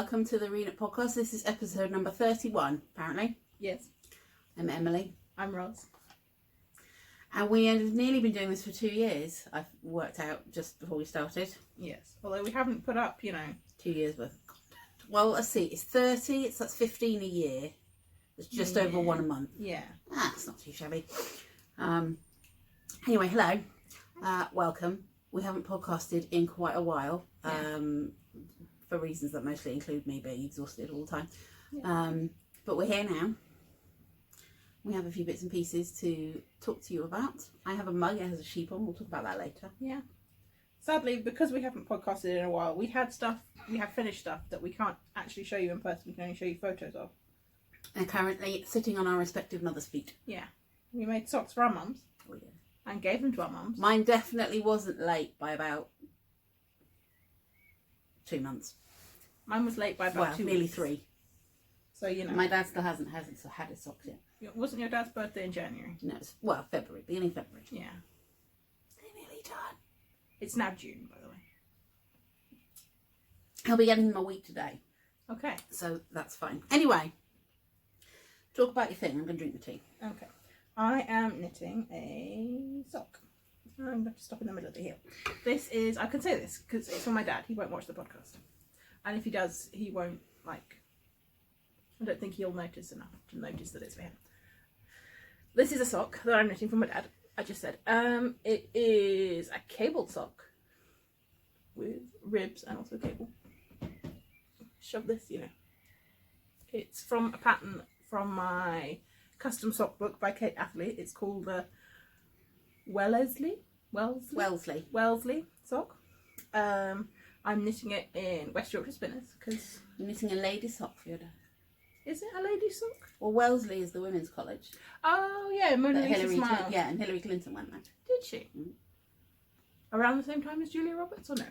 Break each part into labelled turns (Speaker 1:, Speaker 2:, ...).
Speaker 1: welcome to the Renat podcast. This is episode number 31, apparently.
Speaker 2: Yes.
Speaker 1: I'm Emily.
Speaker 2: I'm Roz.
Speaker 1: And we have nearly been doing this for 2 years. I've worked out just before we started.
Speaker 2: Yes. Although we haven't put up,
Speaker 1: 2 years worth of content. Well, let's see. It's 30. That's 15 a year. It's just over one a month.
Speaker 2: Yeah.
Speaker 1: It's not too shabby. Anyway, hello. Welcome. We haven't podcasted in quite a while. For reasons that mostly include me being exhausted all the time. Yeah. But we're here now. We have a few bits and pieces to talk to you about. I have a mug, it has a sheep on, we'll talk about that later.
Speaker 2: Yeah. Sadly, because we haven't podcasted in a while, we have finished stuff that we can't actually show you in person, we can only show you photos of.
Speaker 1: And currently sitting on our respective mothers' feet.
Speaker 2: Yeah. We made socks for our mums.
Speaker 1: Oh, yeah.
Speaker 2: And gave them to our mums.
Speaker 1: Mine definitely wasn't late by about 2 months.
Speaker 2: Mine was late by about 2
Speaker 1: nearly
Speaker 2: weeks.
Speaker 1: 3.
Speaker 2: So,
Speaker 1: My dad still hasn't had his socks yet.
Speaker 2: Wasn't your dad's birthday in January?
Speaker 1: No, February, beginning of February.
Speaker 2: Yeah.
Speaker 1: They're nearly done.
Speaker 2: It's now June, by the way.
Speaker 1: I'll be getting them a week today.
Speaker 2: Okay.
Speaker 1: So that's fine. Anyway, talk about your thing. I'm going to drink the tea.
Speaker 2: Okay. I am knitting a sock. I'm going to stop in the middle of the heel. This is, I can say this because it's for my dad. He won't watch the podcast. And if he does, he won't, I don't think he'll notice enough to notice that it's for him. This is a sock that I'm knitting for my dad. I just said. It is a cabled sock with ribs and also cable. Shove this, It's from a pattern from my custom sock book by Kate Atherley. It's called the Wellesley sock. I'm knitting it in West Yorkshire Spinners because
Speaker 1: I'm knitting a lady sock for your dad.
Speaker 2: Is it a lady sock?
Speaker 1: Well, Wellesley is the women's college.
Speaker 2: Oh yeah, Mona Lisa Smile.
Speaker 1: And Hillary Clinton went there.
Speaker 2: Did she?
Speaker 1: Mm.
Speaker 2: Around the same time as Julia Roberts, or no?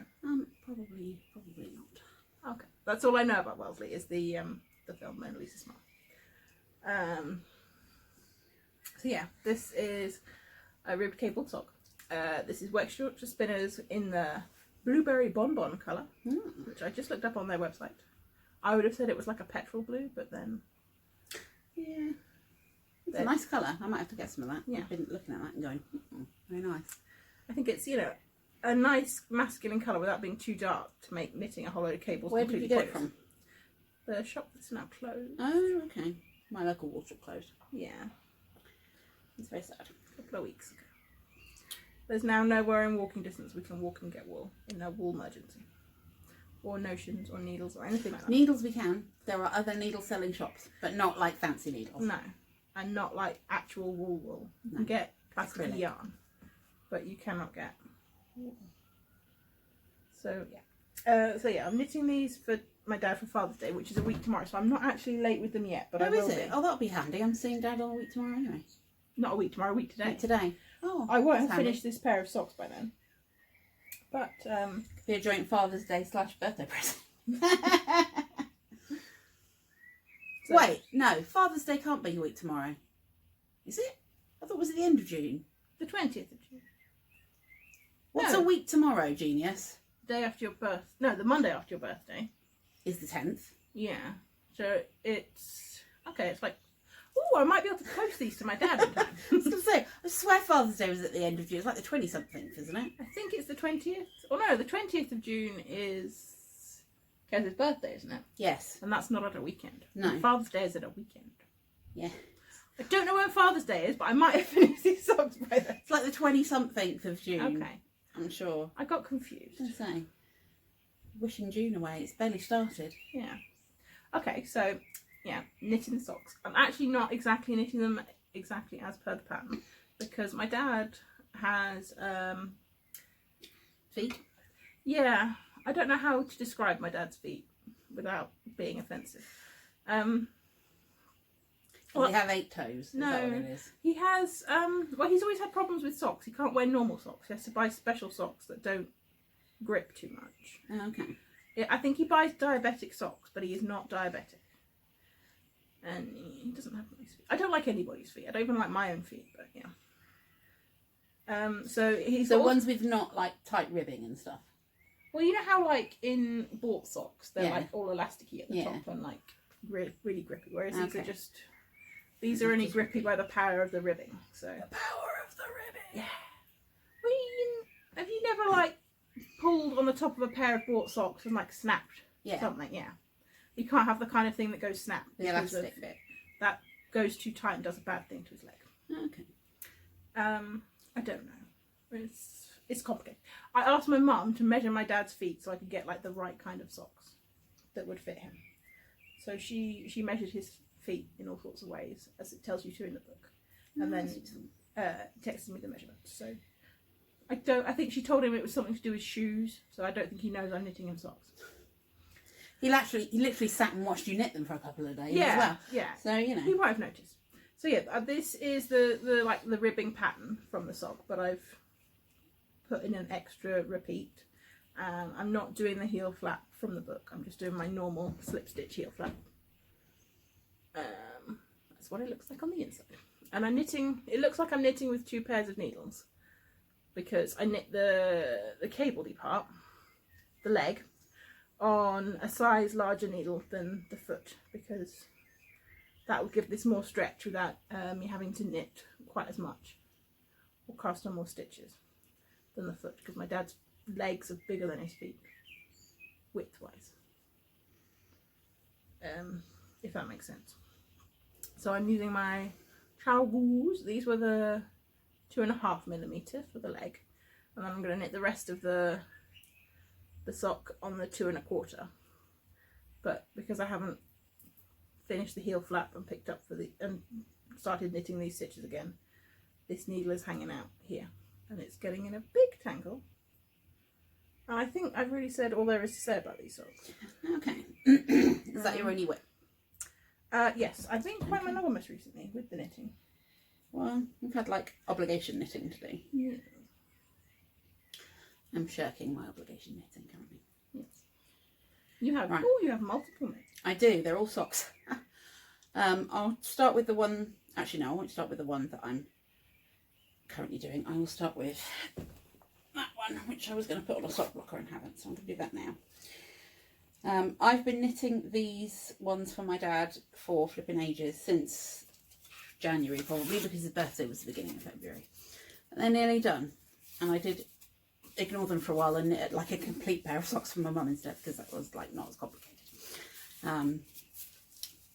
Speaker 1: Probably not.
Speaker 2: Okay, that's all I know about Wellesley is the film Mona Lisa Smile. So yeah, this is a ribbed cabled sock. This is West Yorkshire Spinners in the Blueberry Bonbon colour, which I just looked up on their website. I would have said it was like a petrol blue, but then...
Speaker 1: Yeah. It's a nice colour. I might have to get some of that.
Speaker 2: Yeah.
Speaker 1: I've been looking at that and going, very nice.
Speaker 2: I think it's, a nice masculine colour without being too dark to make knitting a whole load of cables.
Speaker 1: Where did you get it from?
Speaker 2: The shop that's now closed.
Speaker 1: Oh, okay. My local wall shop closed.
Speaker 2: Yeah.
Speaker 1: It's very sad.
Speaker 2: A couple of weeks ago. There's now nowhere in walking distance we can walk and get wool in a wool emergency. Or notions or needles or anything like that.
Speaker 1: Needles we can. There are other needle selling shops, but not like fancy needles.
Speaker 2: No. And not like actual wool. You can get plastic yarn, but you cannot get wool. So yeah. I'm knitting these for my dad for Father's Day, which is a week tomorrow, so I'm not actually late with them yet, but I will be.
Speaker 1: Oh, that'll be handy. I'm seeing Dad on a week tomorrow anyway.
Speaker 2: Not a week tomorrow, a week today.
Speaker 1: Today. Oh,
Speaker 2: I won't have finished this pair of socks by then. But
Speaker 1: be a joint Father's Day / birthday present. So, wait, no, Father's Day can't be a week tomorrow. Is it? I thought it was at the end of June.
Speaker 2: The 20th of June.
Speaker 1: What's a week tomorrow, genius?
Speaker 2: Day after your the Monday after your birthday.
Speaker 1: Is the 10th.
Speaker 2: Yeah. So it's like, oh, I might be able to post these to my dad in time.
Speaker 1: I was going to say, I swear Father's Day was at the end of June. It's like the 20-something, isn't it?
Speaker 2: I think it's the 20th. Oh no, the 20th of June is Kez's birthday, isn't it?
Speaker 1: Yes.
Speaker 2: And that's not at a weekend.
Speaker 1: No.
Speaker 2: Father's Day is at a weekend.
Speaker 1: Yeah.
Speaker 2: I don't know when Father's Day is, but I might have finished these socks by then.
Speaker 1: It's like the 20-something of June.
Speaker 2: Okay.
Speaker 1: I'm sure.
Speaker 2: I got confused.
Speaker 1: I say, wishing June away. It's barely started.
Speaker 2: Yeah. Okay, so yeah, knitting the socks. I'm actually not exactly knitting them exactly as per the pattern because my dad has
Speaker 1: feet.
Speaker 2: Yeah, I don't know how to describe my dad's feet without being offensive.
Speaker 1: They have 8 toes.
Speaker 2: No,
Speaker 1: is that what it is?
Speaker 2: He has. Well, he's always had problems with socks. He can't wear normal socks. He has to buy special socks that don't grip too much.
Speaker 1: Oh, okay.
Speaker 2: Yeah, I think he buys diabetic socks, but he is not diabetic. And he doesn't have nice feet. I don't like anybody's feet. I don't even like my own feet, but yeah. So he's
Speaker 1: ones with not like tight ribbing and stuff.
Speaker 2: Well, you know how like in bought socks they're
Speaker 1: Yeah.
Speaker 2: like all elasticy at the
Speaker 1: Yeah.
Speaker 2: top and like really, really grippy, whereas these
Speaker 1: Okay.
Speaker 2: are just only
Speaker 1: Just
Speaker 2: grippy
Speaker 1: grippy.
Speaker 2: by the power of the ribbing. So
Speaker 1: The power of the ribbon.
Speaker 2: yeah. Well, have you never like pulled on the top of a pair of bought socks and like snapped
Speaker 1: Yeah.
Speaker 2: something? Yeah. You can't have the kind of thing that goes snap.
Speaker 1: The
Speaker 2: because of-
Speaker 1: elastic bit.
Speaker 2: that goes too tight and does a bad thing to his leg.
Speaker 1: Okay.
Speaker 2: I don't know. It's complicated. I asked my mum to measure my dad's feet so I could get like the right kind of socks that would fit him. So she measured his feet in all sorts of ways, as it tells you to in the book, and then texted me the measurements. So I think she told him it was something to do with shoes. So I don't think he knows I'm knitting him socks.
Speaker 1: He literally sat and watched you knit them for a couple of days as well.
Speaker 2: Yeah.
Speaker 1: So you know.
Speaker 2: He might have noticed. So yeah, this is the ribbing pattern from the sock, but I've put in an extra repeat. I'm not doing the heel flap from the book. I'm just doing my normal slip stitch heel flap. That's what it looks like on the inside. And I'm knitting. It looks like I'm knitting with 2 pairs of needles because I knit the cable-y part, the leg, on a size larger needle than the foot because that will give this more stretch without me having to knit quite as much or cast on more stitches than the foot because my dad's legs are bigger than his feet width-wise, if that makes sense. So I'm using my trowels. These were the 2.5mm for the leg, and then I'm going to knit the rest of the sock on the 2.25. But because I haven't finished the heel flap and picked up and started knitting these stitches again, this needle is hanging out here and it's getting in a big tangle. And I think I've really said all there is to say about these socks.
Speaker 1: Okay. Is that your only whip?
Speaker 2: Yes, I've been quite monogamous recently with the knitting.
Speaker 1: Well, we've had like obligation knitting to do.
Speaker 2: Yeah.
Speaker 1: I'm shirking my obligation knitting currently.
Speaker 2: Yes. You have
Speaker 1: Right.
Speaker 2: you have multiple knits.
Speaker 1: I do. They're all socks. I'll start with the one. Actually, no, I won't start with the one that I'm currently doing. I will start with that one, which I was going to put on a sock blocker and haven't. So I'm going to do that now. I've been knitting these ones for my dad for flipping ages, since January probably, because his birthday was the beginning of February. But they're nearly done, and I did ignore them for a while and knit like a complete pair of socks for my mum instead, because that was like not as complicated.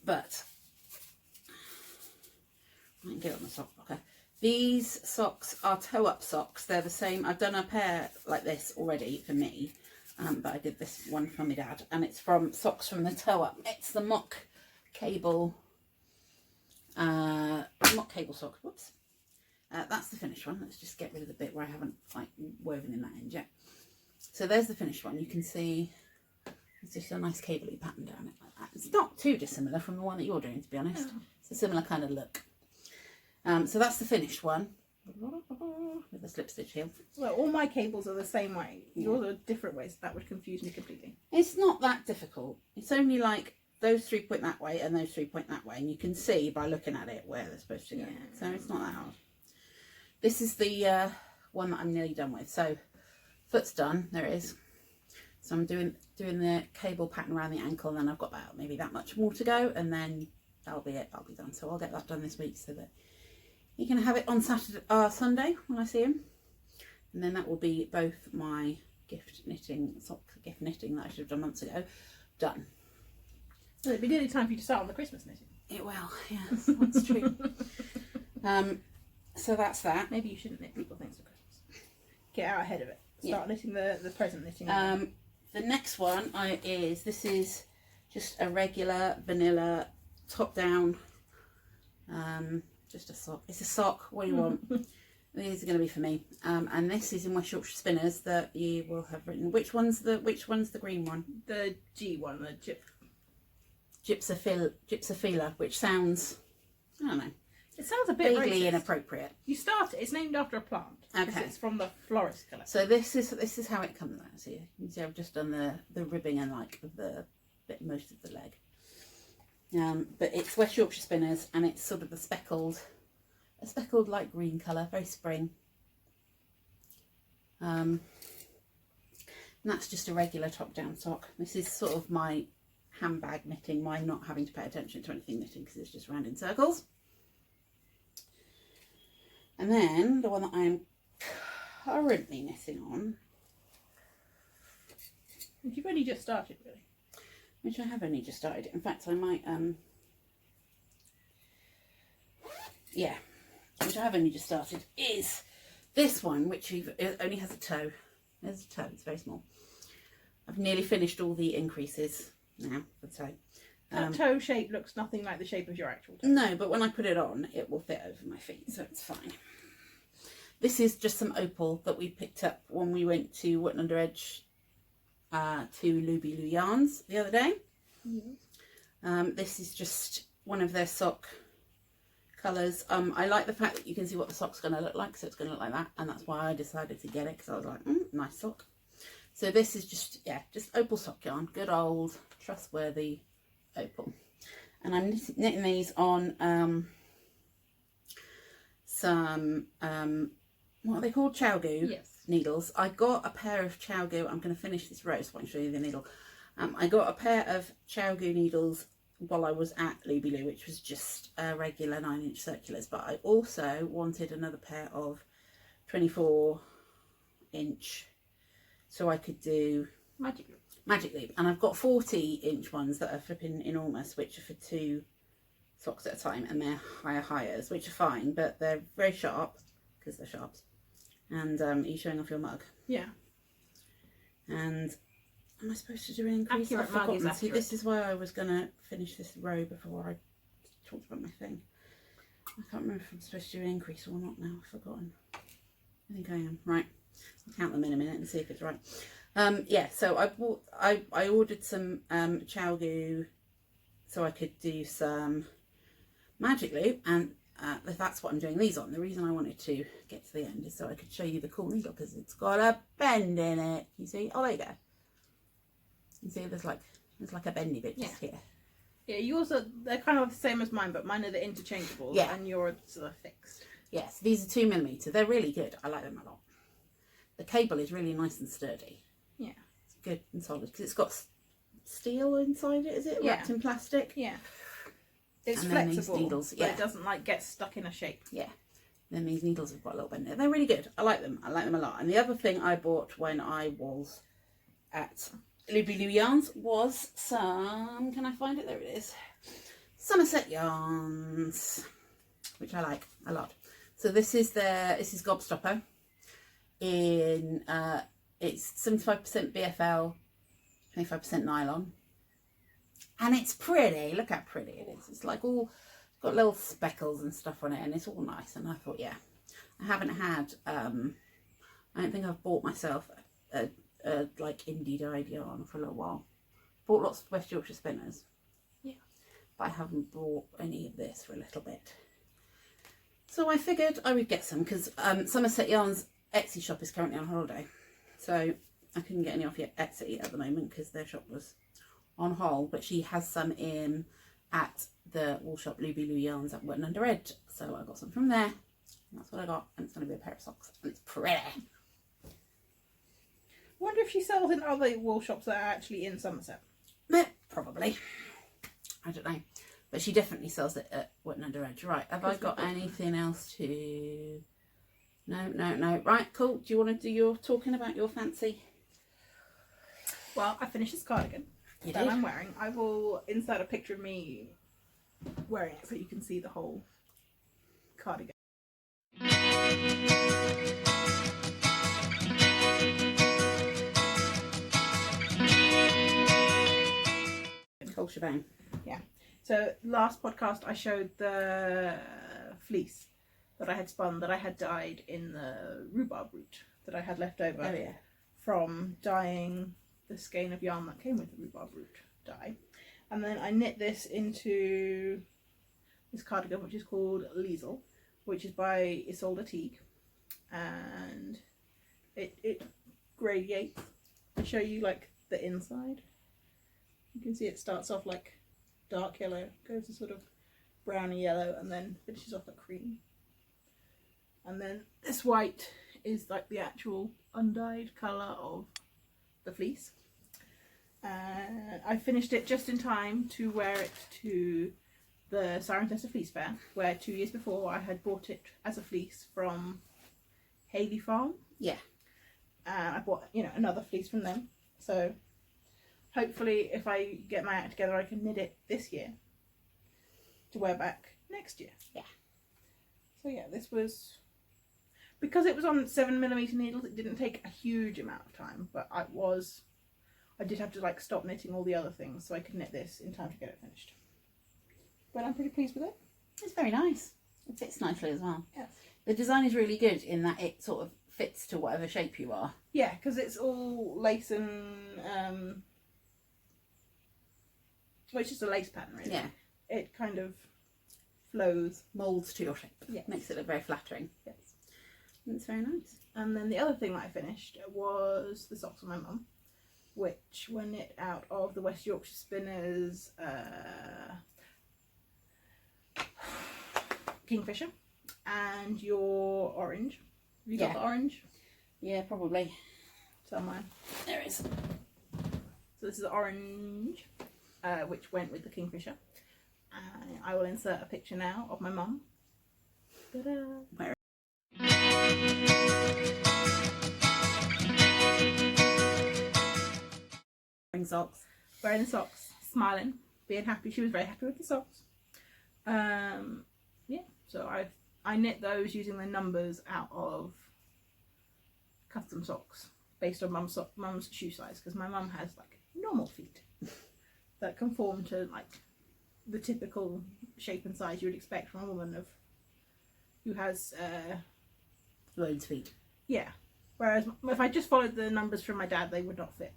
Speaker 1: But I can get it on the sock blocker. These socks are toe-up socks. They're the same. I've done a pair like this already for me, but I did this one for my dad, and it's from Socks from the Toe Up. It's the mock cable sock. Whoops. That's the finished one. Let's just get rid of the bit where I haven't like woven in that end yet. So there's the finished one. You can see it's just a nice cable-y pattern down it like that. It's not too dissimilar from the one that you're doing, to be honest.
Speaker 2: Yeah.
Speaker 1: It's a similar kind of look. So that's the finished one with the slip stitch heel.
Speaker 2: Well, all my cables are the same way. Yours are different ways. That would confuse me completely.
Speaker 1: It's not that difficult. It's only like those 3 point that way and those 3 point that way, and you can see by looking at it where they're supposed to go.
Speaker 2: Yeah.
Speaker 1: So it's not that hard. This is the one that I'm nearly done with. So foot's done. There it is. So I'm doing the cable pattern around the ankle, and then I've got about maybe that much more to go, and then that'll be it. I'll be done. So I'll get that done this week so that you can have it on Sunday when I see him, and then that will be both my gift knitting that I should have done months ago done.
Speaker 2: So it'd be nearly time for you to start on the Christmas knitting.
Speaker 1: It will, yes, that's true. So that's that.
Speaker 2: Maybe you shouldn't knit people things for Christmas. Get out ahead of it. Start knitting the present knitting.
Speaker 1: The next one this is just a regular vanilla top down, just a sock. It's a sock. What do you want? These are going to be for me. And this is in West Yorkshire Spinners that you will have written. Which one's the green one?
Speaker 2: The G one, the
Speaker 1: Gypsophila, which sounds, I don't know,
Speaker 2: it sounds a bit
Speaker 1: vaguely
Speaker 2: racist.
Speaker 1: inappropriate.
Speaker 2: You start it. It's named after a plant.
Speaker 1: Okay.
Speaker 2: It's from the florist collection.
Speaker 1: So this is how it comes out. So you can see I've just done the ribbing and like most of the leg. But it's West Yorkshire Spinners, and it's sort of a speckled light green colour, very spring. And that's just a regular top-down sock. This is sort of my handbag knitting, my not having to pay attention to anything knitting because it's just round in circles. And then the one that I am currently knitting on,
Speaker 2: which you've only just started, really.
Speaker 1: Which I have only just started. In fact, I might, yeah, which I have only just started, is this one, which it only has a toe. There's a toe, it's very small. I've nearly finished all the increases now for the toe.
Speaker 2: That toe shape looks nothing like the shape of your actual toe.
Speaker 1: No, but when I put it on, it will fit over my feet, so it's fine. This is just some Opal that we picked up when we went to Wotton Under Edge to Blueberry Bonbon yarns the other day.
Speaker 2: Yes.
Speaker 1: This is just one of their sock colours. I like the fact that you can see what the sock's going to look like, so it's going to look like that, and that's why I decided to get it, because I was like, nice sock. So this is just, yeah, just Opal sock yarn, good old trustworthy Opal. And I'm knitting these on some what are they called, Chowgoo?
Speaker 2: Yes.
Speaker 1: Needles. I got a pair of Chowgoo. I'm going to finish this row so I can show you the needle. I got a pair of Chowgoo needles while I was at Blueberry, which was just regular 9-inch circulars, but I also wanted another pair of 24-inch so I could do Magic Loop. And I've got 40-inch ones that are flipping enormous, which are for 2 socks at a time, and they're hires, which are fine, but they're very sharp because they're sharps. And are you showing off your mug?
Speaker 2: Yeah.
Speaker 1: And am I supposed to do an increase?
Speaker 2: Accurate
Speaker 1: I've
Speaker 2: mug
Speaker 1: forgotten.
Speaker 2: is accurate.
Speaker 1: See, this is why I was going to finish this row before I talked about my thing. I can't remember if I'm supposed to do an increase or not now. I've forgotten. I think I am. Right. I'll count them in a minute and see if it's right. Yeah, so I ordered some Chowgoo so I could do some Magic Loop, and that's what I'm doing these on. The reason I wanted to get to the end is so I could show you the cool needle, because it's got a bend in it. You see? Oh, there you go. You see, there's like a bendy bit just here.
Speaker 2: Yeah, yours are, they're kind of the same as mine, but mine are the interchangeables, and yours are fixed.
Speaker 1: Yes, these are 2mm. They're really good. I like them a lot. The cable is really nice and sturdy.
Speaker 2: Yeah.
Speaker 1: It's good and solid because it's got steel inside it, is it? Wrapped in plastic?
Speaker 2: Yeah. It's
Speaker 1: and
Speaker 2: flexible,
Speaker 1: these needles,
Speaker 2: but it doesn't like get stuck in a shape.
Speaker 1: Yeah. Then these needles have got a little bend there. They're really good. I like them. I like them a lot. And the other thing I bought when I was at Blueberry yarns was some, can I find it? There it is. Somerset yarns, which I like a lot. So this is Gobstopper in it's 75% BFL, 25% nylon, and it's pretty. Look how pretty it is. It's like all got little speckles and stuff on it, and it's all nice. And I thought, yeah, I haven't had I don't think I've bought myself a like indie dyed yarn for a little while. Bought lots of West Yorkshire Spinners, but I haven't bought any of this for a little bit. So I figured I would get some, because Somerset Yarn's Etsy shop is currently on holiday, so I couldn't get any off yet Etsy at the moment because their shop was on hold, but she has some in at the wool shop Blueberry yarns at Wotton Under Edge, so I got some from there, and that's what I got, and it's going to be a pair of socks, and it's pretty.
Speaker 2: I wonder if she sells in other wool shops that are actually in Somerset.
Speaker 1: Probably. I don't know. But she definitely sells it at Wotton Under Edge. Right, have I got anything else to... No. Right, cool. Do you want to do your talking about your fancy?
Speaker 2: Well, I finished this cardigan that I'm wearing. I will insert a picture of me wearing it so you can see the whole cardigan.
Speaker 1: Whole shebang.
Speaker 2: Yeah. So last podcast I showed the fleece that I had spun, that I had dyed in the rhubarb root that I had left over from dyeing the skein of yarn that came with the rhubarb root dye. And then I knit this into this cardigan, which is called Liesel, which is by Isolde Teague, and it gradiates. I'll show you like the inside. You can see it starts off like dark yellow, goes to sort of browny yellow, and then finishes off at cream. And then this white is like the actual undyed colour of the fleece. I finished it just in time to wear it to the Cirencester Fleece Fayre, where 2 years before I had bought it as a fleece from Haley Farm.
Speaker 1: Yeah.
Speaker 2: I bought, another fleece from them. So hopefully if I get my act together, I can knit it this year to wear back next year.
Speaker 1: Yeah.
Speaker 2: So yeah, this was, because it was on 7mm needles, it didn't take a huge amount of time, but I did have to like stop knitting all the other things so I could knit this in time to get it finished. But I'm pretty pleased with it.
Speaker 1: It's very nice. It fits nicely as well.
Speaker 2: Yes.
Speaker 1: The design is really good in that it sort of fits to whatever shape you are.
Speaker 2: Yeah, because it's all lace and well, it's just a lace pattern really.
Speaker 1: Yeah.
Speaker 2: It kind of flows.
Speaker 1: Moulds to your shape.
Speaker 2: Yes.
Speaker 1: Makes it look very flattering.
Speaker 2: Yes.
Speaker 1: It's very nice.
Speaker 2: And then the other thing that I finished was the socks for my mum, which were knit out of the West Yorkshire Spinners Kingfisher and your orange. Have you got the orange?
Speaker 1: Yeah, probably.
Speaker 2: Somewhere.
Speaker 1: There it is.
Speaker 2: So this is the orange, which went with the Kingfisher. I will insert a picture now of my mum. Ta-da!
Speaker 1: Where? Wearing socks.
Speaker 2: Wearing the socks, smiling, being happy. She was very happy with the socks. Yeah, so I knit those using the numbers out of custom socks based on mum's shoe size, because my mum has like normal feet that conform to like the typical shape and size you would expect from a woman who has
Speaker 1: Loads feet.
Speaker 2: yeah. Whereas if I just followed the numbers from my dad, they would not fit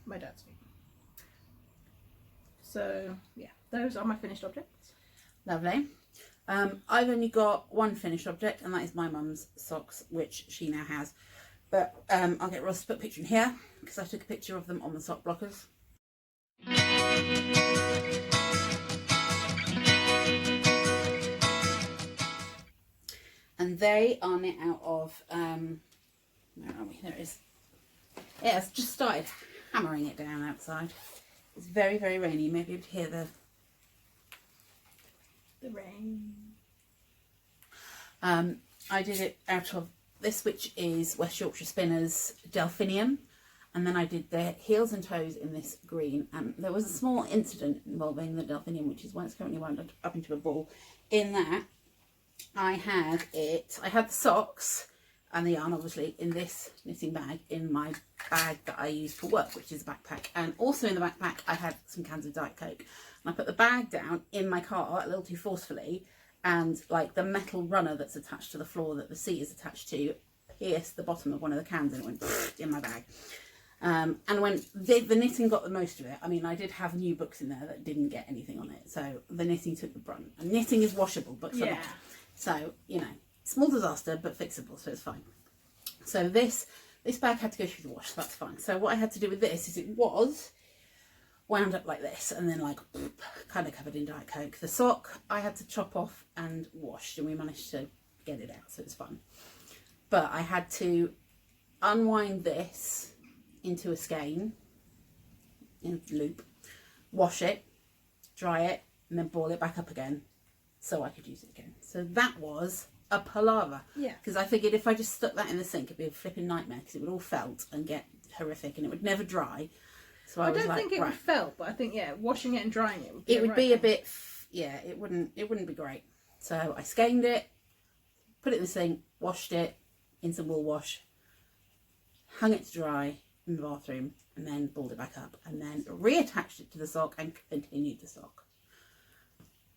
Speaker 2: my dad's feet. So yeah, those are my finished objects.
Speaker 1: Lovely. I've only got one finished object, and that is my mum's socks, which she now has. But I'll get Ross to put a picture in here, because I took a picture of them on the sock blockers. And they are knit out of, where are we? There it is. Yeah, it's just started hammering it down outside. It's very, very rainy. Maybe you could hear the
Speaker 2: rain.
Speaker 1: I did it out of this, which is West Yorkshire Spinners Delphinium, and then I did the heels and toes in this green. And there was a small incident involving the Delphinium, which is why it's currently wound up into a ball. In that, I had the socks and the yarn, obviously, in this knitting bag in my bag that I use for work, which is a backpack. And also in the backpack, I had some cans of Diet Coke. And I put the bag down in my car a little too forcefully, and like the metal runner that's attached to the floor that the seat is attached to pierced the bottom of one of the cans, and it went in my bag. And when the knitting got the most of it, I mean, I did have new books in there that didn't get anything on it, so the knitting took the brunt. And knitting is washable, books are not. So, small disaster, but fixable, so it's fine. So this bag had to go through the wash, so that's fine. So what I had to do with this is it was wound up like this, and then like kind of covered in Diet Coke. The sock I had to chop off and washed, and we managed to get it out, so it's fine. But I had to unwind this into a skein in a loop, wash it, dry it, and then boil it back up again so I could use it again. So that was a palaver.
Speaker 2: Yeah.
Speaker 1: Because I figured if I just stuck that in the sink, it'd be a flipping nightmare, because it would all felt and get horrific, and it would never dry. So I was
Speaker 2: don't think it would felt, but I think washing it and drying it would be
Speaker 1: a bit, it wouldn't be great. So I skeined it, put it in the sink, washed it in some wool wash, hung it to dry in the bathroom, and then balled it back up, and then reattached it to the sock and continued the sock.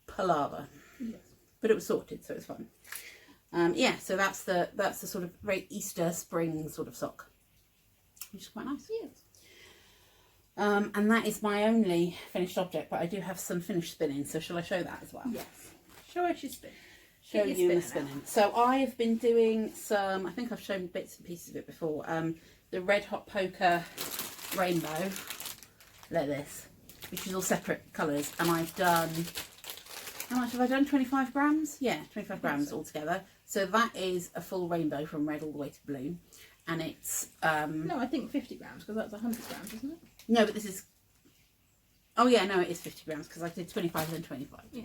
Speaker 1: Palaver. Yes. But it was sorted, so it's fun. Yeah, so that's the sort of very Easter spring sort of sock, which is quite nice.
Speaker 2: Yes.
Speaker 1: And that is my only finished object, but I do have some finished spinning, so shall I show that as well?
Speaker 2: Yes. Show us your spin.
Speaker 1: Show you the spinning. So I've been doing some, I think I've shown bits and pieces of it before, the Red Hot Poker Rainbow, like this, which is all separate colours, and I've done, how much have I done? 25 grams? Yeah, 25 grams altogether. So that is a full rainbow from red all the way to blue. and it's
Speaker 2: No, I think 50 grams because that's 100 grams, isn't it?
Speaker 1: no, but this is. Oh yeah, no, it is 50 grams because I did 25 and 25.
Speaker 2: Yeah.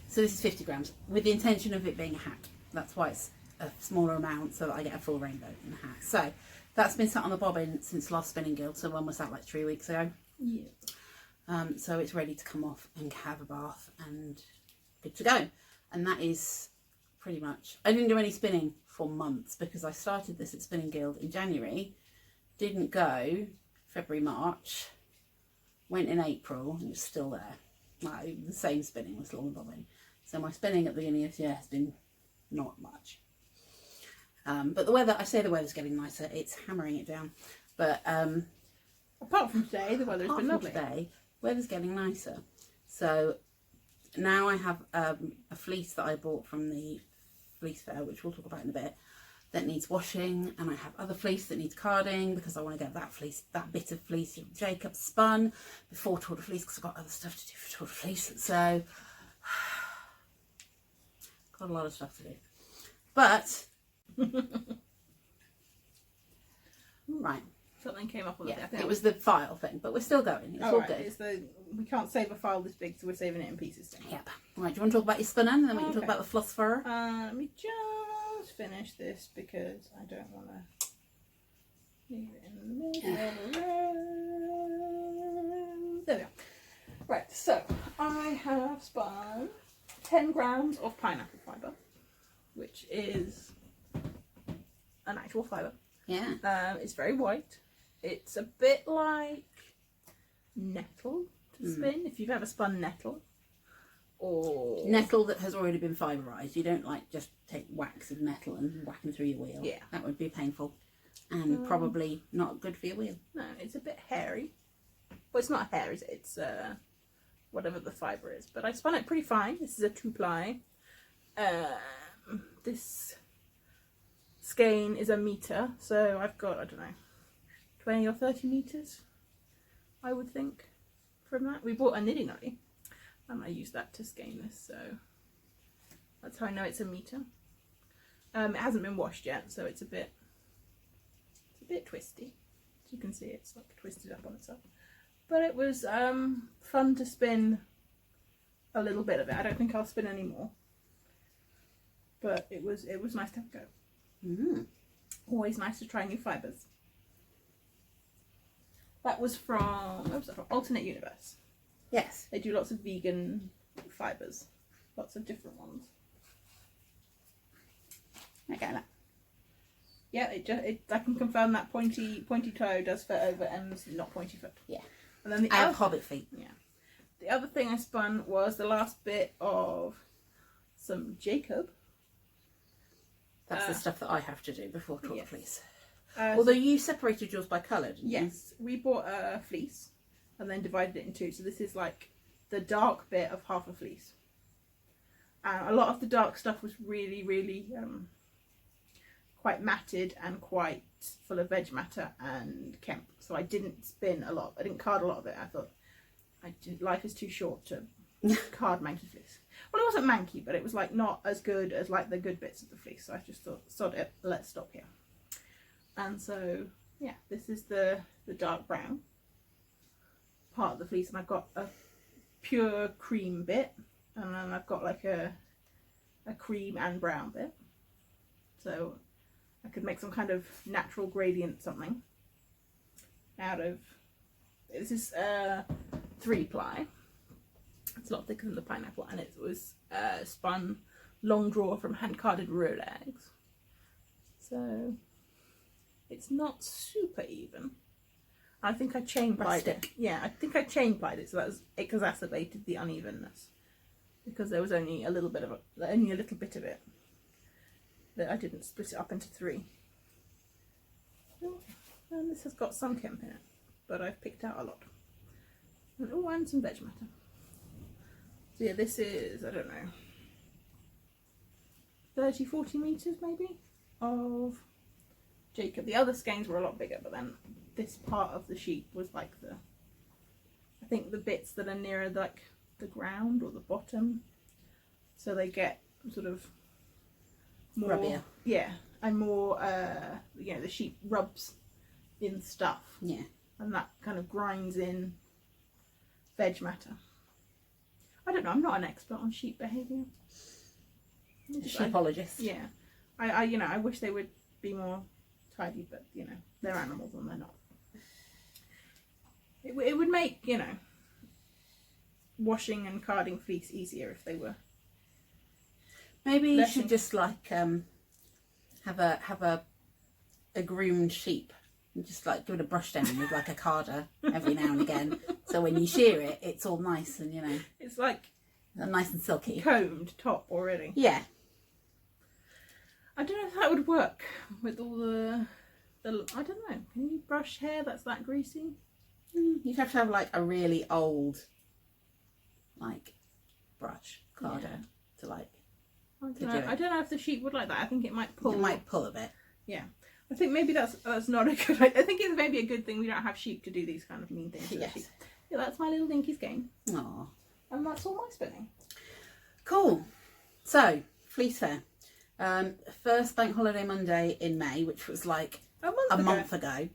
Speaker 1: So this is 50 grams with the intention of it being a hat. That's why it's a smaller amount so that I get a full rainbow in the hat. So that's been sat on the bobbin since last spinning guild. So when was that, like 3 weeks ago?
Speaker 2: Yeah.
Speaker 1: So it's ready to come off and have a bath and good to go. And that is pretty much. I didn't do any spinning for months because I started this at Spinning Guild in January, didn't go February, March, went in April and it's still there. Like, the same spinning was still on the bobbin. So my spinning at the beginning of the year has been not much. But the weather, I say the weather's getting nicer. It's hammering it down. But
Speaker 2: apart from today, the weather's been lovely.
Speaker 1: Today, weather's getting nicer. So now I have a fleece that I bought from the Fleece Fayre, which we'll talk about in a bit, that needs washing, and I have other fleece that needs carding because I want to get that bit of fleece Jacob spun before Tour de Fleece because I've got other stuff to do for Tour de Fleece. So got a lot of stuff to do. But right.
Speaker 2: Something came up on the
Speaker 1: Yeah,
Speaker 2: day.
Speaker 1: it was the file thing, but we're still going. It's all good.
Speaker 2: We can't save a file this big, so we're saving it in pieces.
Speaker 1: Yep. Right, do you want to talk about your spinning and then we can talk
Speaker 2: Okay.
Speaker 1: about the floss fur?
Speaker 2: Let me just finish this because I don't want to leave it in the middle of the road. There we are. Right, so I have spun 10 grams of pineapple fibre, which is an actual fibre.
Speaker 1: Yeah.
Speaker 2: It's very white. It's a bit like nettle to spin, if you've ever spun nettle. Or
Speaker 1: Nettle that has already been fiberised. You don't like just take whacks of nettle and whack them through your wheel.
Speaker 2: Yeah.
Speaker 1: That would be painful and probably not good for your wheel.
Speaker 2: No, it's a bit hairy. Well, it's not hair, is it? It's whatever the fibre is. But I spun it pretty fine. This is a 2-ply. This skein is a metre, so I've got, I don't know, 20 or 30 metres, I would think, from that. We bought a niddy noddy, and I used that to skein this, so that's how I know it's a metre. It hasn't been washed yet, so it's a bit twisty. As you can see, it's like twisted up on itself. But it was fun to spin a little bit of it. I don't think I'll spin any more, but it was nice to have a go. Always nice to try new fibres. That was from, where was that from? Alternate Universe.
Speaker 1: Yes.
Speaker 2: They do lots of vegan fibres, lots of different ones.
Speaker 1: Okay.
Speaker 2: Yeah, I can confirm that pointy toe does fit over ends, not pointy foot.
Speaker 1: Yeah.
Speaker 2: And then the
Speaker 1: I have
Speaker 2: other,
Speaker 1: hobbit feet.
Speaker 2: yeah, the other thing I spun was the last bit of some Jacob.
Speaker 1: That's the stuff that I have to do before Tour de
Speaker 2: yes.
Speaker 1: Fleece.
Speaker 2: So
Speaker 1: Although you separated yours by colour, didn't you?
Speaker 2: yes, we bought a fleece and then divided it in two. So this is like the dark bit of half a fleece. And a lot of the dark stuff was really, really quite matted and quite full of veg matter and kemp. So I didn't spin a lot. I didn't card a lot of it. I thought life is too short to card manky fleece. Well, it wasn't manky, but it was like not as good as like the good bits of the fleece. So I just thought, sod it, let's stop here. And so, yeah, this is the dark brown part of the fleece, and I've got a pure cream bit, and then I've got like a cream and brown bit. So I could make some kind of natural gradient something out of, this is 3-ply. It's a lot thicker than the pineapple, and it was spun long draw from hand carded Rolex. So it's not super even. I think I chain plied it. Yeah, I think I chain plied it, so that was exacerbated the unevenness because there was only a little bit of it that I didn't split it up into 3. And this has got some kemp in it, but I've picked out a lot. And some veg matter. So yeah, this is, I don't know, 30-40 metres maybe of Jacob. The other skeins were a lot bigger, but then this part of the sheet was like I think the bits that are nearer like the ground or the bottom, so they get sort of more
Speaker 1: rubbier.
Speaker 2: Yeah, and more you know, the sheep rubs in stuff.
Speaker 1: Yeah.
Speaker 2: And that kind of grinds in veg matter. I don't know, I'm not an expert on sheep behaviour.
Speaker 1: Sheepologist.
Speaker 2: Yeah. I you know, I wish they would be more tidy, but you know, they're animals and they're not. It would make, you know, washing and carding fleece easier if they were.
Speaker 1: Maybe you should just like have a groomed sheep and just like give it a brush down with like a carder every now and again. So when you shear it, it's all nice and, you know,
Speaker 2: It's like
Speaker 1: nice and silky.
Speaker 2: combed top already.
Speaker 1: Yeah.
Speaker 2: I don't know if that would work with all the I don't know. Can you brush hair that's that greasy?
Speaker 1: You'd have to have like a really old like brush carder to like.
Speaker 2: I don't know if the sheep would like that. I think it might pull.
Speaker 1: It might pull a bit.
Speaker 2: Yeah. I think maybe that's not a good. I think it's maybe a good thing we don't have sheep to do these kind of mean things.
Speaker 1: Yes.
Speaker 2: Sheep. Yeah, that's my little dinky skein.
Speaker 1: Aww.
Speaker 2: And that's all my spinning.
Speaker 1: Cool. So, Fleece Fayre. First bank holiday Monday in May, which was like a month ago.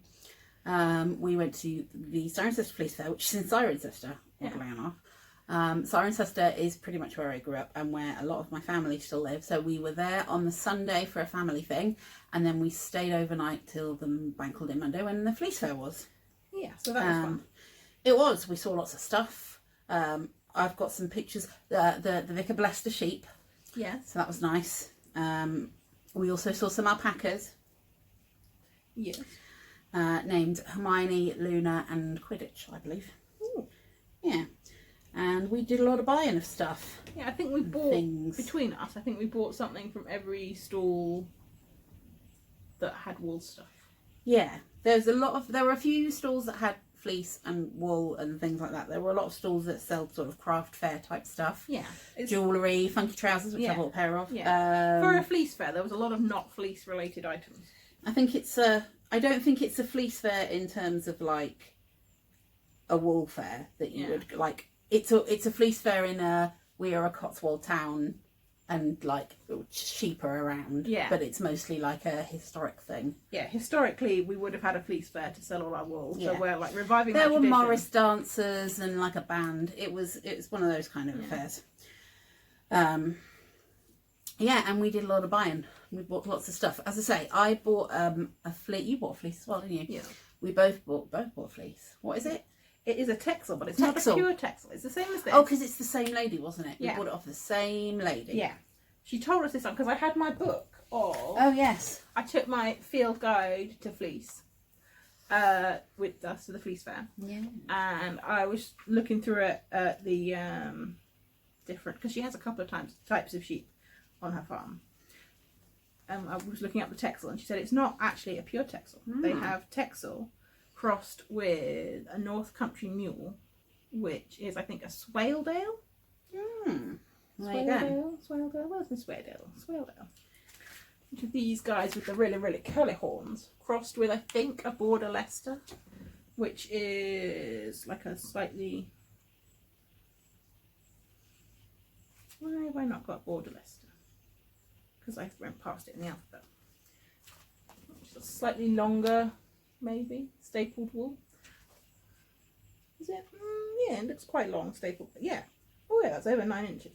Speaker 1: We went to the Cirencester Fleece Fayre, which is in Cirencester, oddly enough. Cirencester is pretty much where I grew up and where a lot of my family still live. So we were there on the Sunday for a family thing, and then we stayed overnight till the bank holiday Monday when the Fleece Fayre was.
Speaker 2: Yeah, so that was fun.
Speaker 1: It was. We saw lots of stuff. I've got some pictures. The Vicar blessed the sheep.
Speaker 2: Yes.
Speaker 1: So that was nice. We also saw some alpacas.
Speaker 2: Yes.
Speaker 1: Named Hermione, Luna and Quidditch, I believe.
Speaker 2: Ooh.
Speaker 1: Yeah. And we did a lot of buying of stuff.
Speaker 2: Yeah, I think we bought,
Speaker 1: things.
Speaker 2: between us, I think we bought something from every stall that had wool stuff.
Speaker 1: Yeah. There were a few stalls that had fleece and wool and things like that. There were a lot of stalls that sell sort of craft fair type stuff.
Speaker 2: Yeah.
Speaker 1: Jewellery, funky trousers, which I bought a pair of.
Speaker 2: Yeah. For a fleece fair, there was a lot of not fleece related items.
Speaker 1: I think I don't think it's a fleece fair in terms of like a wool fair that you would like. It's a fleece fair in we are a Cotswold town and like sheep are around.
Speaker 2: Yeah.
Speaker 1: But it's mostly like a historic thing.
Speaker 2: Yeah, historically we would have had a fleece fair to sell all our wool.
Speaker 1: Yeah.
Speaker 2: So we're like reviving
Speaker 1: There
Speaker 2: that
Speaker 1: were
Speaker 2: tradition.
Speaker 1: Morris dancers and like a band. It was one of those kind of affairs. Yeah, and we did a lot of buying. We bought lots of stuff. As I say, I bought a fleece. You bought a fleece as well, didn't you?
Speaker 2: Yeah.
Speaker 1: We both bought a fleece. What is it?
Speaker 2: It is a texel, but it's
Speaker 1: Texel.
Speaker 2: not a pure texel. It's the same as this.
Speaker 1: Oh, because it's the same lady, wasn't it?
Speaker 2: Yeah.
Speaker 1: We bought it off the same lady.
Speaker 2: Yeah. She told us this because I had my book of...
Speaker 1: Oh, yes.
Speaker 2: I took my field guide to fleece with us to the fleece fair.
Speaker 1: Yeah.
Speaker 2: And I was looking through it at the different... Because she has a couple of types of sheep on her farm. I was looking up the texel and she said it's not actually a pure texel. They have texel crossed with a North Country mule, which is, I think, a Swaledale.
Speaker 1: There you go.
Speaker 2: Swaledale? Where's the Swaledale? Which are these guys with the really, really curly horns, crossed with, I think, a Border Leicester, which is like a slightly... Why have I not got Border Leicester? Because I went past it in the alphabet. Which is a slightly longer... maybe stapled wool. Is it? Yeah, it looks quite long stapled. Yeah. Oh yeah, that's over 9 inches.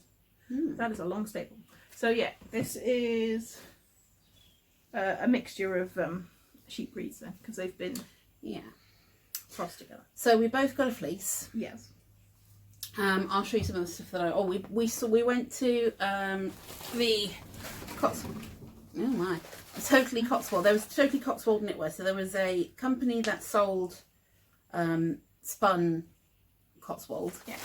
Speaker 2: That is a long staple. So yeah, this is a mixture of sheep breeds then, because they've been crossed together.
Speaker 1: So we both got a fleece.
Speaker 2: Yes.
Speaker 1: I'll show you some of the stuff that we went to the Cotswold. Oh my. Totally Cotswold. There was Totally Cotswold knitwear. So there was a company that sold spun Cotswold.
Speaker 2: Yeah.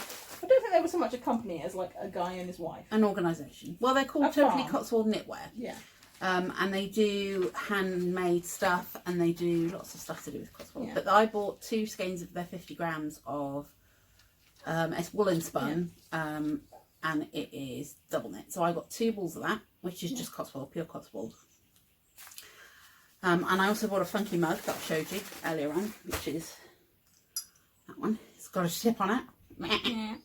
Speaker 2: I don't think there was so much a company as like a guy and his wife.
Speaker 1: An organisation. Well, they're called Totally Cotswold Knitwear.
Speaker 2: Yeah.
Speaker 1: And they do handmade stuff and they do lots of stuff to do with Cotswold.
Speaker 2: Yeah.
Speaker 1: But I bought 2 skeins of their 50 grams of it's woolen spun. And it is double knit. So I got 2 balls of that, which is just Cotswold, pure Cotswold. And I also bought a funky mug that I showed you earlier on, which is that one. It's got a tip on it.
Speaker 2: Yeah.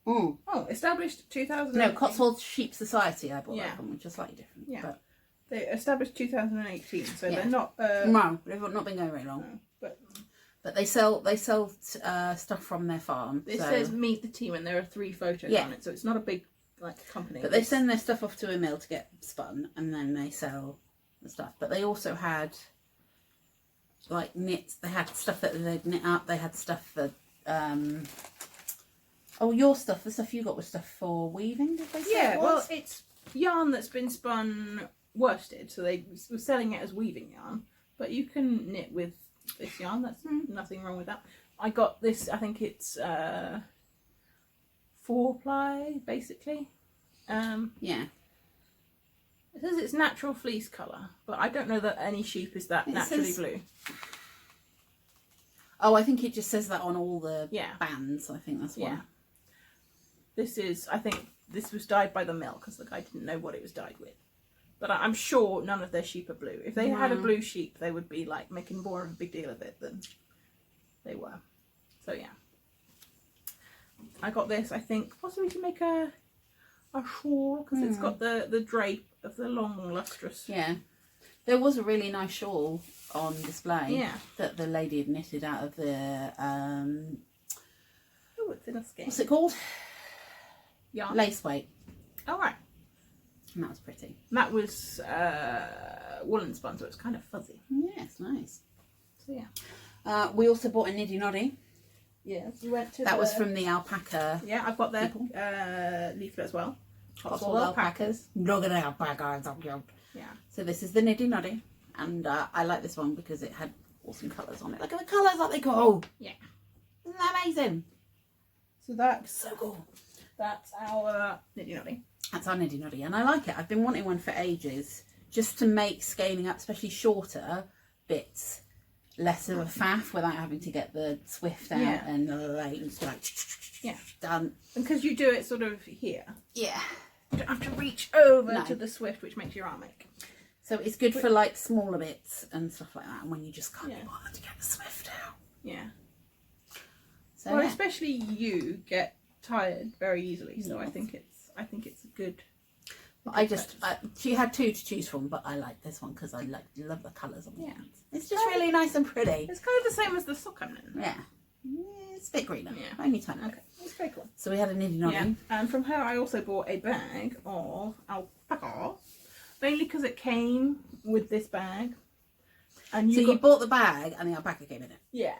Speaker 1: Mm.
Speaker 2: Oh, established 2000.
Speaker 1: No, Cotswold Sheep Society I bought
Speaker 2: Yeah.
Speaker 1: that from, which is slightly different.
Speaker 2: Yeah.
Speaker 1: But
Speaker 2: They established 2018, so
Speaker 1: Yeah.
Speaker 2: they're not.
Speaker 1: no, they've not been going very long.
Speaker 2: No, but
Speaker 1: But they sell stuff from their farm.
Speaker 2: it
Speaker 1: so.
Speaker 2: says meet the team, and there are 3 photos
Speaker 1: Yeah.
Speaker 2: on it, so it's not a big company.
Speaker 1: But they send their stuff off to a mill to get spun, and then they sell the stuff. But they also had like knits. They had stuff that they'd knit up. They had stuff that your stuff, the stuff you got was stuff for weaving. Did they say?
Speaker 2: Yeah,
Speaker 1: it
Speaker 2: well,
Speaker 1: was?
Speaker 2: it's yarn that's been spun worsted, so they were selling it as weaving yarn. But you can knit with this yarn. That's nothing wrong with that. I got this. I think it's 4-ply, basically.
Speaker 1: Yeah.
Speaker 2: It says it's natural fleece colour, but I don't know that any sheep is that naturally blue.
Speaker 1: Oh, I think it just says that on all the
Speaker 2: Yeah.
Speaker 1: bands. I think that's why.
Speaker 2: Yeah. I think this was dyed by the mill because the guy didn't know what it was dyed with. But I'm sure none of their sheep are blue. If they had a blue sheep, they would be like making more of a big deal of it than they were. So yeah. I got this, I think, possibly to make a shawl because it's got the drape of the long lustrous.
Speaker 1: Yeah. There was a really nice shawl on display.
Speaker 2: Yeah.
Speaker 1: That the lady had knitted out of the
Speaker 2: Oh, it's in a skein.
Speaker 1: what's it called?
Speaker 2: Yarn.
Speaker 1: Lace weight.
Speaker 2: Oh, right.
Speaker 1: And that was pretty.
Speaker 2: That was woolen spun, so it's kind of fuzzy.
Speaker 1: Yes, nice.
Speaker 2: So yeah.
Speaker 1: We also bought a niddy noddy.
Speaker 2: Yes, we went to
Speaker 1: That was from the alpaca.
Speaker 2: Yeah, I've got their leaflet as well.
Speaker 1: Cotswold alpacas. Look at the alpacas.
Speaker 2: Yeah.
Speaker 1: So this is the niddy noddy, and I like this one because it had awesome colours on it. Look at the colours that they go.
Speaker 2: Yeah.
Speaker 1: Isn't that amazing?
Speaker 2: So that's
Speaker 1: So cool.
Speaker 2: That's our niddy noddy.
Speaker 1: That's our niddy noddy, and I like it. I've been wanting one for ages, just to make scaling up, especially shorter bits, less of a faff without having to get the swift out and just like done.
Speaker 2: And because you do it sort of here,
Speaker 1: Yeah.
Speaker 2: you don't have to reach over to the swift, which makes your arm ache.
Speaker 1: So it's good for like smaller bits and stuff like that, and when you just can't be bothered to get the swift out.
Speaker 2: Yeah.
Speaker 1: So
Speaker 2: Well, especially you get tired very easily, so
Speaker 1: Yes.
Speaker 2: I think it's a good.
Speaker 1: She had 2 to choose from, but I like this one because I love the colours on it.
Speaker 2: Yeah.
Speaker 1: It's just really nice and pretty.
Speaker 2: It's kind of the same as the sock I'm in.
Speaker 1: Yeah. It's a bit greener.
Speaker 2: Yeah.
Speaker 1: Only tiny.
Speaker 2: Okay, it's very cool.
Speaker 1: So we had a niddy noddy.
Speaker 2: Yeah, and from her I also bought a bag of alpaca, mainly because it came with this bag. And
Speaker 1: You bought the bag and the alpaca came in it.
Speaker 2: Yeah.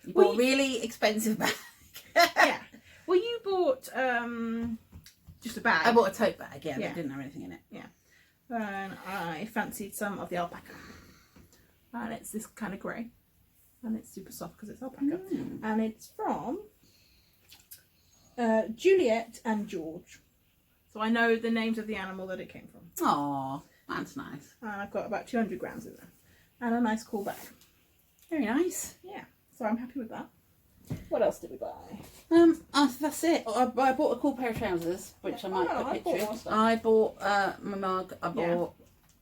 Speaker 1: You bought a really expensive bag.
Speaker 2: Yeah. Well, you bought just a bag.
Speaker 1: I bought a tote bag,
Speaker 2: Yeah.
Speaker 1: that didn't have anything in it.
Speaker 2: Yeah. And I fancied some of the alpaca. And it's this kind of grey. And it's super soft because it's alpaca. And it's from Juliet and George. So I know the names of the animal that it came from.
Speaker 1: Aw, that's nice.
Speaker 2: And I've got about 200 grams of them. And a nice cool bag.
Speaker 1: Very nice.
Speaker 2: Yeah. So I'm happy with that. What else did we buy?
Speaker 1: That's it. I bought a cool pair of trousers, which I might put
Speaker 2: I
Speaker 1: a
Speaker 2: bought
Speaker 1: picture
Speaker 2: more
Speaker 1: of.
Speaker 2: stuff.
Speaker 1: I bought my mug. I bought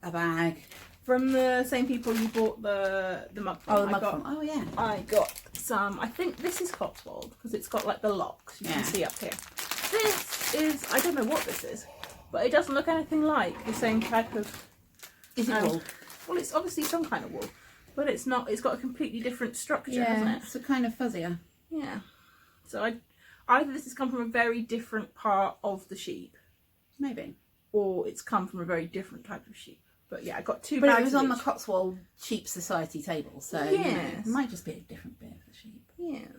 Speaker 1: a bag.
Speaker 2: From the same people you bought the mug from.
Speaker 1: Oh, the mug from. Oh, yeah.
Speaker 2: I got some, I think this is Cotswold because it's got like the locks you can see up here. This is, I don't know what this is, but it doesn't look anything like the same type of...
Speaker 1: Is it wool?
Speaker 2: Well, it's obviously some kind of wool, but it's not, it's got a completely different structure, hasn't it?
Speaker 1: It's a kind of fuzzier.
Speaker 2: Yeah. So either this has come from a very different part of the sheep,
Speaker 1: Maybe.
Speaker 2: or it's come from a very different type of sheep. But yeah, I got 2
Speaker 1: But
Speaker 2: bags
Speaker 1: it was
Speaker 2: of
Speaker 1: on the
Speaker 2: each.
Speaker 1: Cotswold Sheep Society table, so
Speaker 2: Yes.
Speaker 1: it might just be a different bit of the sheep.
Speaker 2: Yes.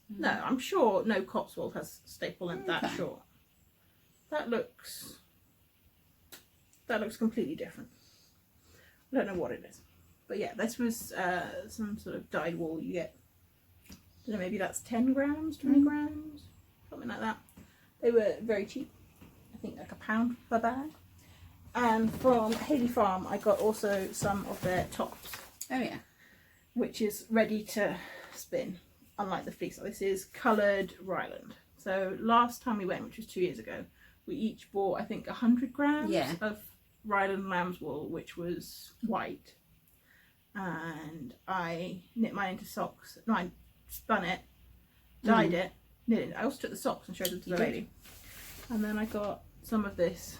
Speaker 2: No, I'm sure no Cotswold has staple length that short. That looks completely different. I don't know what it is. But yeah, this was some sort of dyed wool you get. I don't know, maybe that's 10 grams, 20 grams, something like that. They were very cheap. I think like £1 per bag. And from Haley Farm, I got also some of their tops.
Speaker 1: Oh, yeah.
Speaker 2: Which is ready to spin, unlike the fleece. This is coloured Ryland. So last time we went, which was 2 years ago, we each bought, I think, 100 grams of Ryland lamb's wool, which was white. And I knit mine into socks. No, spun it, dyed it, knitted it. I also took the socks and showed them to the
Speaker 1: did.
Speaker 2: lady. And then I got some of this,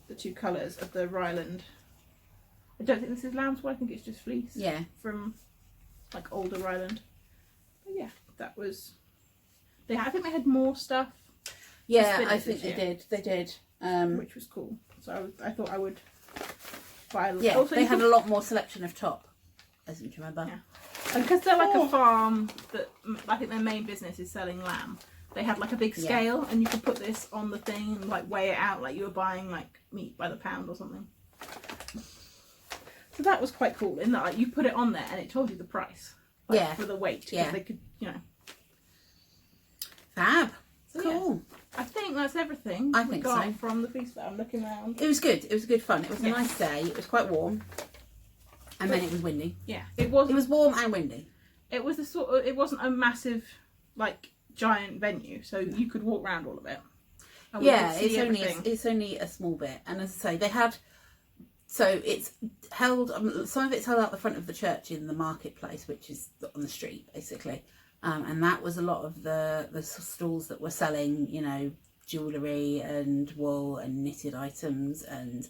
Speaker 2: the 2 colours of the Ryland. I don't think this is lambswool, I think it's just fleece.
Speaker 1: Yeah.
Speaker 2: From like older Ryland. But yeah, that was. I think they had more stuff.
Speaker 1: Yeah, I think they did. They did.
Speaker 2: Which was cool. So I thought I would buy a lot.
Speaker 1: Yeah,
Speaker 2: Also,
Speaker 1: they had a lot more selection of top, I seem to remember.
Speaker 2: Yeah. And because they're like a farm that I think their main business is selling lamb, they had like a big scale and you could put this on the thing and like weigh it out like you were buying like meat by the pound or something. So that was quite cool in that like, you put it on there and it told you the price. Like, for the weight. Yeah. They could,
Speaker 1: Fab.
Speaker 2: So,
Speaker 1: cool.
Speaker 2: Yeah. I think that's everything
Speaker 1: we
Speaker 2: got
Speaker 1: so.
Speaker 2: from the Fleece Fayre. I'm looking around.
Speaker 1: It was good. It was good fun. It was a nice day. It was quite warm. And then it was windy.
Speaker 2: Yeah. It was
Speaker 1: warm and windy.
Speaker 2: It was it wasn't a massive, like, giant venue, so you could walk around all of it.
Speaker 1: Yeah, it's only a small bit. And as I say, they had, so it's held, some of it's held out the front of the church in the marketplace, which is on the street, basically. And that was a lot of the stalls that were selling, jewellery and wool and knitted items and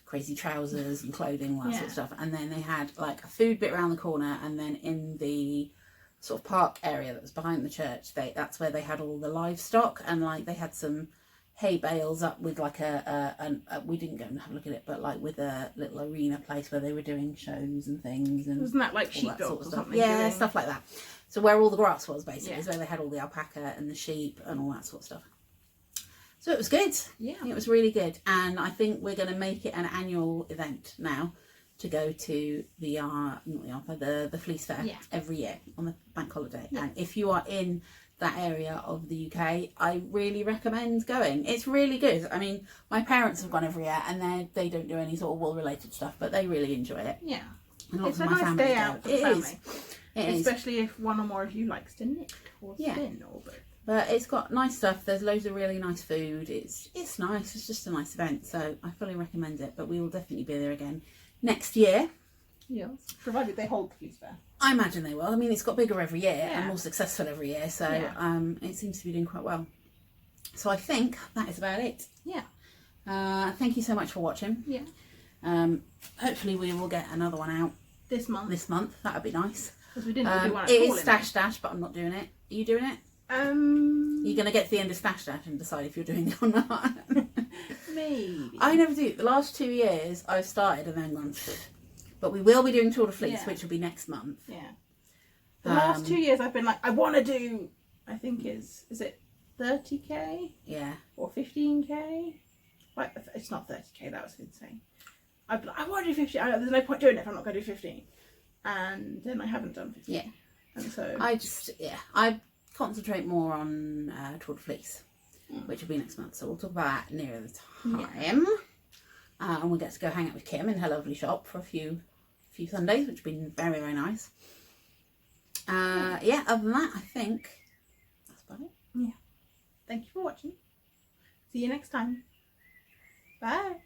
Speaker 1: crazy trousers and clothing, all that sort of stuff. And then they had like a food bit around the corner, and then in the sort of park area that was behind the church, that's where they had all the livestock, and like they had some hay bales up with like we didn't go and have a look at it, but like with a little arena place where they were doing shows and things. And
Speaker 2: wasn't that like sheepdogs
Speaker 1: sort of
Speaker 2: or something?
Speaker 1: Yeah, stuff like that. So where all the grass was basically is where they had all the alpaca and the sheep and all that sort of stuff. So it was good.
Speaker 2: Yeah.
Speaker 1: It was really good. And I think we're going to make it an annual event now to go to the Fleece Fayre every year on the bank holiday. Yeah. And if you are in that area of the UK, I really recommend going. It's really good. I mean, my parents have gone every year and they don't do any sort of wool related stuff, but they really enjoy it.
Speaker 2: Yeah.
Speaker 1: And
Speaker 2: it's a nice day out for the family.
Speaker 1: It is.
Speaker 2: Especially if one or more of you likes to knit or spin or both.
Speaker 1: But it's got nice stuff. There's loads of really nice food. It's nice. It's just a nice event. So I fully recommend it. But we will definitely be there again next year.
Speaker 2: Yes. Provided they hold the Fleece Fayre.
Speaker 1: I imagine they will. I mean, it's got bigger every year and more successful every year. So it seems to be doing quite well. So I think that is about it.
Speaker 2: Yeah.
Speaker 1: Thank you so much for watching.
Speaker 2: Yeah.
Speaker 1: Hopefully we will get another one out
Speaker 2: this month.
Speaker 1: That would be nice.
Speaker 2: Because we didn't do one at
Speaker 1: it
Speaker 2: all.
Speaker 1: Is Stash, but I'm not doing it. Are you doing it? You're going to get to the end of Stash and decide if you're doing it or not.
Speaker 2: Maybe.
Speaker 1: I never do. The last 2 years I've started and then gone. But we will be doing Tour de Fleece, which will be next month.
Speaker 2: Yeah. The last 2 years I've been like, I want to do. I think is it 30k?
Speaker 1: Yeah.
Speaker 2: Or 15k? Like it's not 30k. That was insane. I want to do 15. There's no point doing it if I'm not going to do 15. And then I haven't done 15.
Speaker 1: Yeah.
Speaker 2: And so
Speaker 1: I concentrate more on Tour de Fleece, which will be next month. So we'll talk about that nearer the time. And we'll get to go hang out with Kim in her lovely shop for a few Sundays, which have been very, very nice. Other than that, I think that's about it.
Speaker 2: Yeah. Thank you for watching. See you next time. Bye.